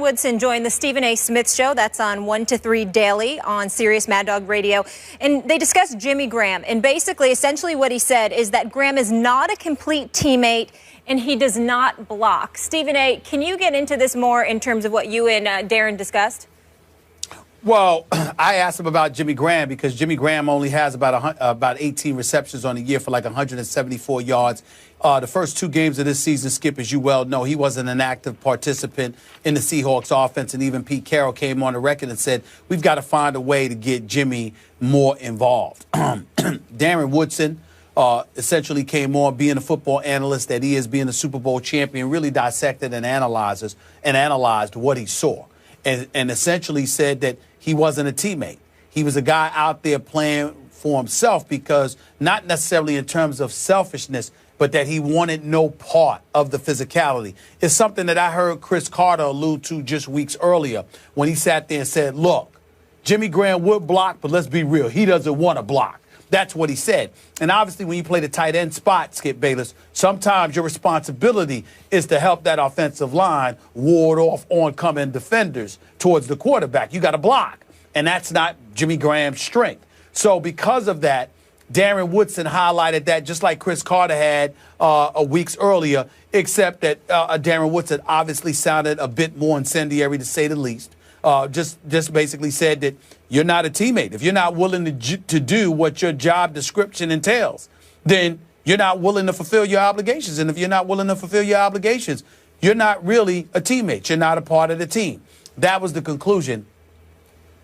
Woodson joined the Stephen A. Smith Show. That's on 1 to 3 daily on Sirius Mad Dog Radio. And they discussed Jimmy Graham. And basically, essentially what he said is that Graham is not a complete teammate and he does not block. Stephen A., can you get into this more in terms of what you and Darren discussed? Well, I asked him about Jimmy Graham because Jimmy Graham only has about 18 receptions on the year for like 174 yards. The first 2 games of this season, Skip, as you well know, he wasn't an active participant in the Seahawks offense. And even Pete Carroll came on the record and said, we've got to find a way to get Jimmy more involved. Darren Woodson essentially came on being a football analyst that he is, being a Super Bowl champion, really dissected and analyzed what he saw. And essentially said that he wasn't a teammate. He was a guy out there playing for himself because not necessarily in terms of selfishness, but that he wanted no part of the physicality. It's something that I heard Chris Carter allude to just weeks earlier when he sat there and said, look, Jimmy Graham would block, but let's be real, he doesn't want to block. That's what he said. And obviously, when you play the tight end spot, Skip Bayless, sometimes your responsibility is to help that offensive line ward off oncoming defenders towards the quarterback. You got to block. And that's not Jimmy Graham's strength. So because of that, Darren Woodson highlighted that just like Chris Carter had weeks earlier, except that Darren Woodson obviously sounded a bit more incendiary, to say the least. Just basically said that you're not a teammate. If you're not willing to do what your job description entails, then you're not willing to fulfill your obligations. And if you're not willing to fulfill your obligations, you're not really a teammate. You're not a part of the team. That was the conclusion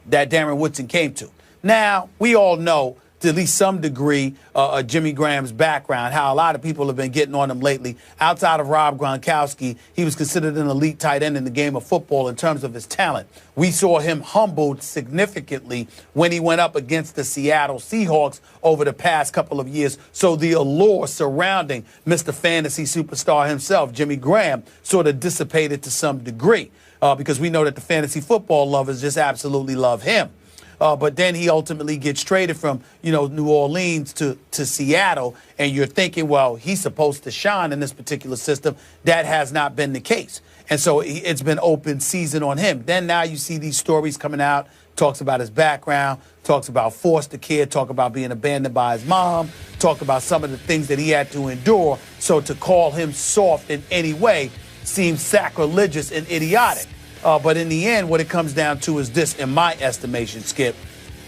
that Darren Woodson came to. Now, we all know, to at least some degree, Jimmy Graham's background, how a lot of people have been getting on him lately. Outside of Rob Gronkowski, he was considered an elite tight end in the game of football in terms of his talent. We saw him humbled significantly when he went up against the Seattle Seahawks over the past couple of years. So the allure surrounding Mr. Fantasy Superstar himself, Jimmy Graham, sort of dissipated to some degree because we know that the fantasy football lovers just absolutely love him. But then he ultimately gets traded from, New Orleans to Seattle. And you're thinking, well, he's supposed to shine in this particular system. That has not been the case. And so it's been open season on him. Then now you see these stories coming out, talks about his background, talks about foster care, talk about being abandoned by his mom, talk about some of the things that he had to endure. So to call him soft in any way seems sacrilegious and idiotic. But in the end, what it comes down to is this, in my estimation, Skip.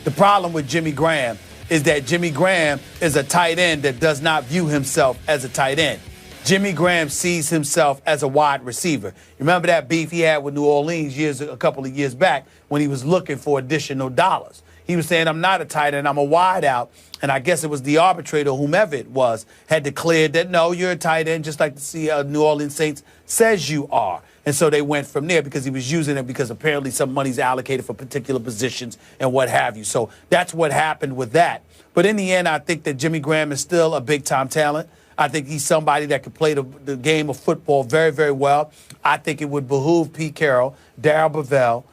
The problem with Jimmy Graham is that Jimmy Graham is a tight end that does not view himself as a tight end. Jimmy Graham sees himself as a wide receiver. Remember that beef he had with New Orleans a couple of years back when he was looking for additional dollars. He was saying, I'm not a tight end, I'm a wide out. And I guess it was the arbitrator, whomever it was, had declared that, no, you're a tight end, just like the New Orleans Saints says you are. And so they went from there because he was using it because apparently some money's allocated for particular positions and what have you. So that's what happened with that. But in the end, I think that Jimmy Graham is still a big-time talent. I think he's somebody that could play the game of football very, very well. I think it would behoove Pete Carroll, Darrell Bevell,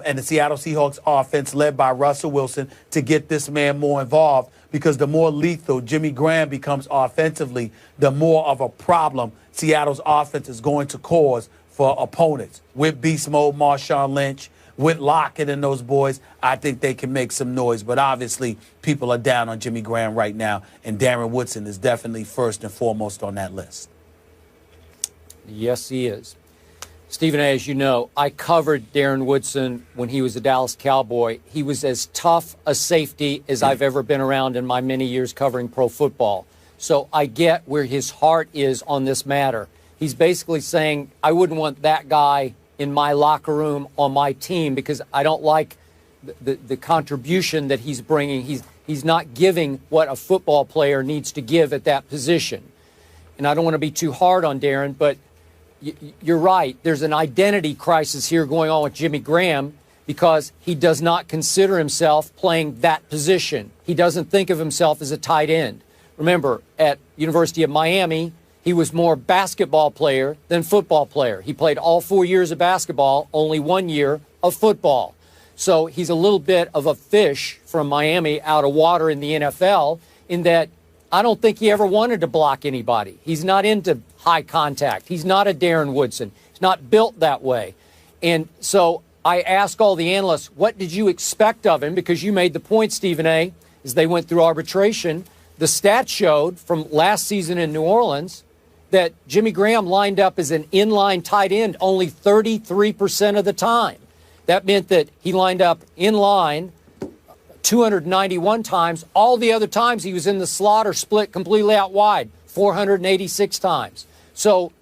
and the Seattle Seahawks offense led by Russell Wilson to get this man more involved, because the more lethal Jimmy Graham becomes offensively, the more of a problem Seattle's offense is going to cause for opponents. With beast mode Marshawn Lynch, with Lockett and those boys, I think they can make some noise. But obviously, people are down on Jimmy Graham right now, and Darren Woodson is definitely first and foremost on that list. Yes, he is. Stephen A., as you know, I covered Darren Woodson when he was a Dallas Cowboy. He was as tough a safety as I've ever been around in my many years covering pro football. So I get where his heart is on this matter. He's basically saying, I wouldn't want that guy in my locker room on my team because I don't like the contribution that he's bringing. He's not giving what a football player needs to give at that position. And I don't want to be too hard on Darren, but you're right. There's an identity crisis here going on with Jimmy Graham because he does not consider himself playing that position. He doesn't think of himself as a tight end. Remember, at University of Miami, he was more basketball player than football player. He played all 4 years of basketball, only 1 year of football. So he's a little bit of a fish from Miami out of water in the NFL in that I don't think he ever wanted to block anybody. He's not into high contact. He's not a Darren Woodson. He's not built that way. And so I ask all the analysts, what did you expect of him? Because you made the point, Stephen A., as they went through arbitration. The stats showed from last season in New Orleans that Jimmy Graham lined up as an inline tight end only 33% of the time. That meant that he lined up in line 291 times. All the other times he was in the slot or split completely out wide, 486 times. So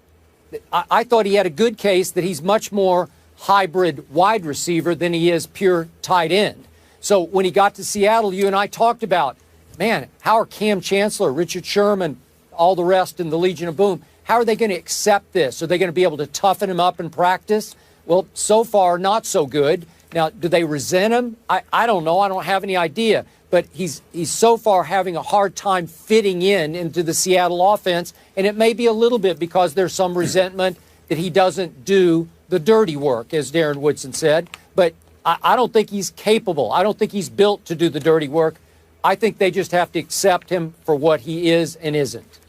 I thought he had a good case that he's much more hybrid wide receiver than he is pure tight end. So when he got to Seattle, you and I talked about, man, how are Cam Chancellor, Richard Sherman, all the rest in the Legion of Boom, how are they going to accept this? Are they going to be able to toughen him up in practice? Well, so far, not so good. Now, do they resent him? I don't know. I don't have any idea. But he's so far having a hard time fitting into the Seattle offense, and it may be a little bit because there's some resentment that he doesn't do the dirty work, as Darren Woodson said. But I don't think he's capable. I don't think he's built to do the dirty work. I think they just have to accept him for what he is and isn't.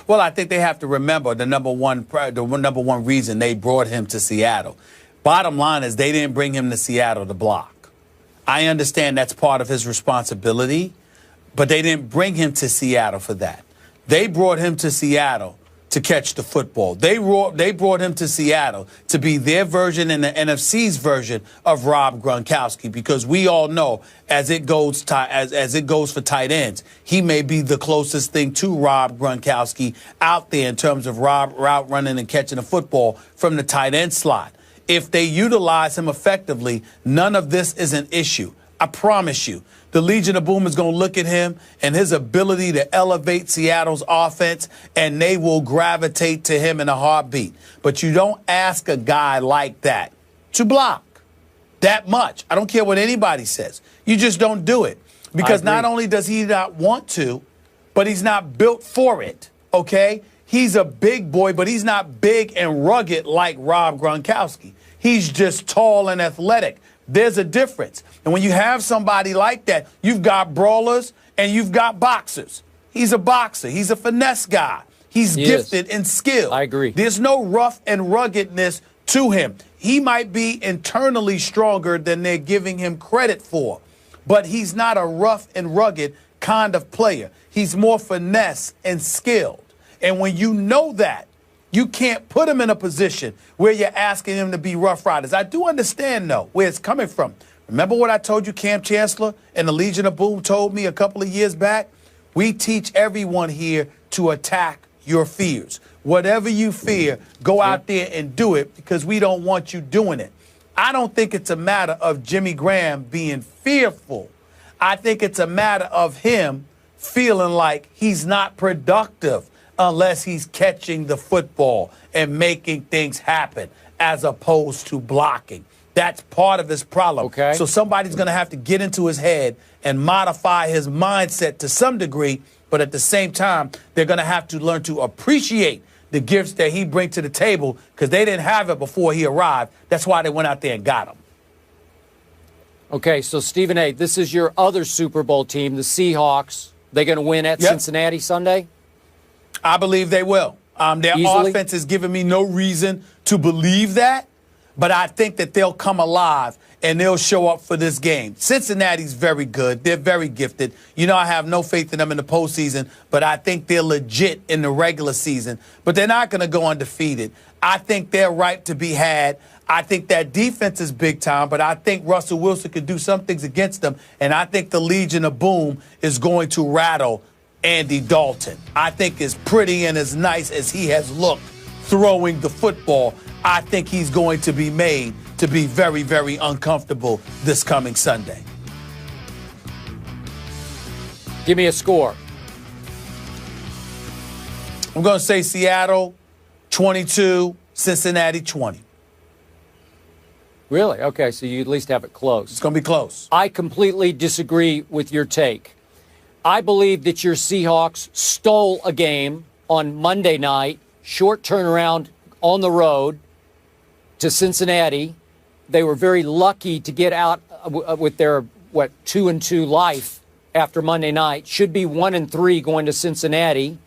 Well, I think they have to remember the number one reason they brought him to Seattle. Bottom line is they didn't bring him to Seattle to block. I understand that's part of his responsibility, but they didn't bring him to Seattle for that. They brought him to Seattle to catch the football. They brought him to Seattle to be their version and the NFC's version of Rob Gronkowski, because we all know as it goes for tight ends, he may be the closest thing to Rob Gronkowski out there in terms of route running and catching the football from the tight end slot. If they utilize him effectively, none of this is an issue. I promise you. The Legion of Boom is going to look at him and his ability to elevate Seattle's offense, and they will gravitate to him in a heartbeat. But you don't ask a guy like that to block that much. I don't care what anybody says. You just don't do it. Because not only does he not want to, but he's not built for it, okay? He's a big boy, but he's not big and rugged like Rob Gronkowski. He's just tall and athletic. There's a difference. And when you have somebody like that, you've got brawlers and you've got boxers. He's a boxer. He's a finesse guy. He's gifted in skill. I agree. There's no rough and ruggedness to him. He might be internally stronger than they're giving him credit for, but he's not a rough and rugged kind of player. He's more finesse and skilled. And when you know that, you can't put him in a position where you're asking him to be Rough Riders. I do understand, though, where it's coming from. Remember what I told you Cam Chancellor and the Legion of Boom told me a couple of years back? We teach everyone here to attack your fears. Whatever you fear, go out there and do it, because we don't want you doing it. I don't think it's a matter of Jimmy Graham being fearful. I think it's a matter of him feeling like he's not productive unless he's catching the football and making things happen as opposed to blocking. That's part of his problem. Okay. So somebody's going to have to get into his head and modify his mindset to some degree, but at the same time, they're going to have to learn to appreciate the gifts that he brings to the table, because they didn't have it before he arrived. That's why they went out there and got him. Okay, so Stephen A., this is your other Super Bowl team, the Seahawks. They going to win at Cincinnati Sunday? I believe they will. Their offense has given me no reason to believe that, but I think that they'll come alive and they'll show up for this game. Cincinnati's very good. They're very gifted. You know, I have no faith in them in the postseason, but I think they're legit in the regular season. But they're not going to go undefeated. I think they're right to be had. I think that defense is big time, but I think Russell Wilson could do some things against them, and I think the Legion of Boom is going to rattle Andy Dalton. I think as pretty and as nice as he has looked throwing the football, I think he's going to be made to be very, very uncomfortable this coming Sunday. Give me a score. I'm going to say Seattle 22, Cincinnati 20. Really? Okay, so you at least have it close. It's going to be close. I completely disagree with your take. I believe that your Seahawks stole a game on Monday night, short turnaround on the road to Cincinnati. They were very lucky to get out with their, 2-2 life after Monday night. Should be 1-3 going to Cincinnati.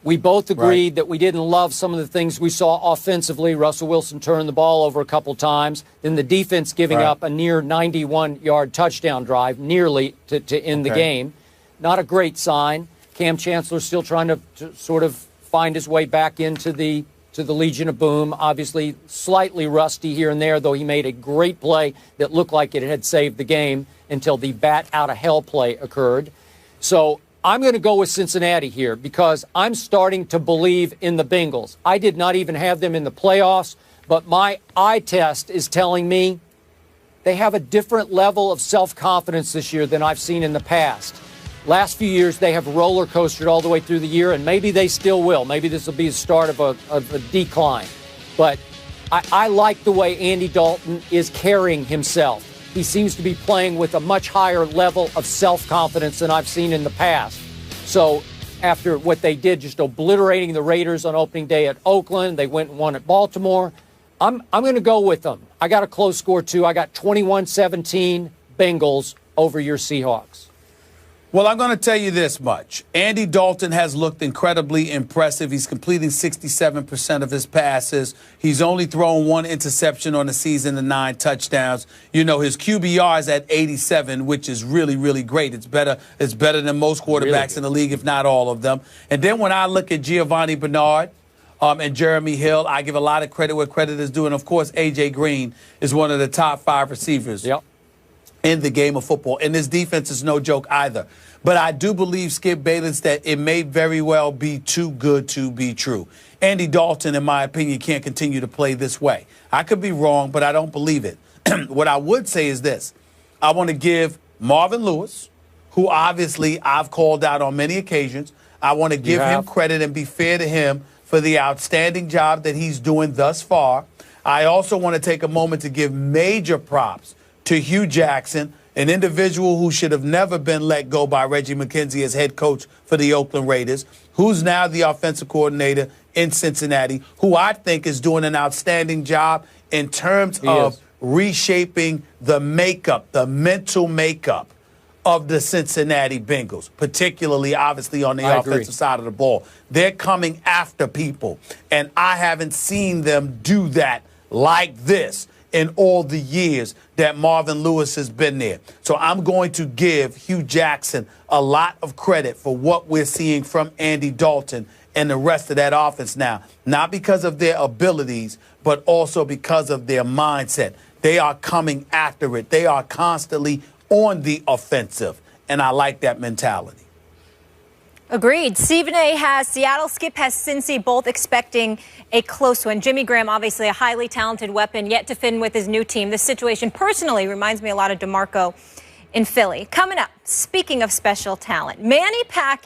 We both agreed that we didn't love some of the things we saw offensively. Russell Wilson turned the ball over a couple times. Then the defense giving up a near 91-yard touchdown drive, nearly to end the game. Not a great sign. Cam Chancellor still trying to sort of find his way back into the Legion of Boom. Obviously slightly rusty here and there, though he made a great play that looked like it had saved the game until the bat out of hell play occurred. So I'm going to go with Cincinnati here because I'm starting to believe in the Bengals. I did not even have them in the playoffs, but my eye test is telling me they have a different level of self-confidence this year than I've seen in the past. Last few years, they have roller coastered all the way through the year, and maybe they still will. Maybe this will be the start of a decline. But I like the way Andy Dalton is carrying himself. He seems to be playing with a much higher level of self-confidence than I've seen in the past. So after what they did, just obliterating the Raiders on opening day at Oakland, they went and won at Baltimore. I'm going to go with them. I got a close score, too. I got 21-17 Bengals over your Seahawks. Well, I'm going to tell you this much. Andy Dalton has looked incredibly impressive. He's completing 67% of his passes. He's only thrown one interception on the season and 9 touchdowns. You know, his QBR is at 87, which is really, really great. It's better than most quarterbacks in the league, if not all of them. And then when I look at Giovanni Bernard and Jeremy Hill, I give a lot of credit where credit is due. And, of course, A.J. Green is one of the top 5 receivers. Yep. In the game of football. And this defense is no joke either. But I do believe, Skip Bayless, that it may very well be too good to be true. Andy Dalton, in my opinion, can't continue to play this way. I could be wrong, but I don't believe it. What I would say is this. I want to give Marvin Lewis, who obviously I've called out on many occasions, I want to give him credit and be fair to him for the outstanding job that he's doing thus far. I also want to take a moment to give major props to Hugh Jackson, an individual who should have never been let go by Reggie McKenzie as head coach for the Oakland Raiders, who's now the offensive coordinator in Cincinnati, who I think is doing an outstanding job in terms of reshaping the makeup, the mental makeup of the Cincinnati Bengals, particularly, obviously, on the offensive side of the ball. They're coming after people, and I haven't seen them do that like this in all the years that Marvin Lewis has been there. So I'm going to give Hugh Jackson a lot of credit for what we're seeing from Andy Dalton and the rest of that offense now, not because of their abilities, but also because of their mindset. They are coming after it. They are constantly on the offensive, and I like that mentality. Agreed. Stephen A. has Seattle, Skip has Cincy, both expecting a close one. Jimmy Graham, obviously a highly talented weapon, yet to fit in with his new team. This situation personally reminds me a lot of DeMarco in Philly. Coming up, speaking of special talent, Manny Pacquiao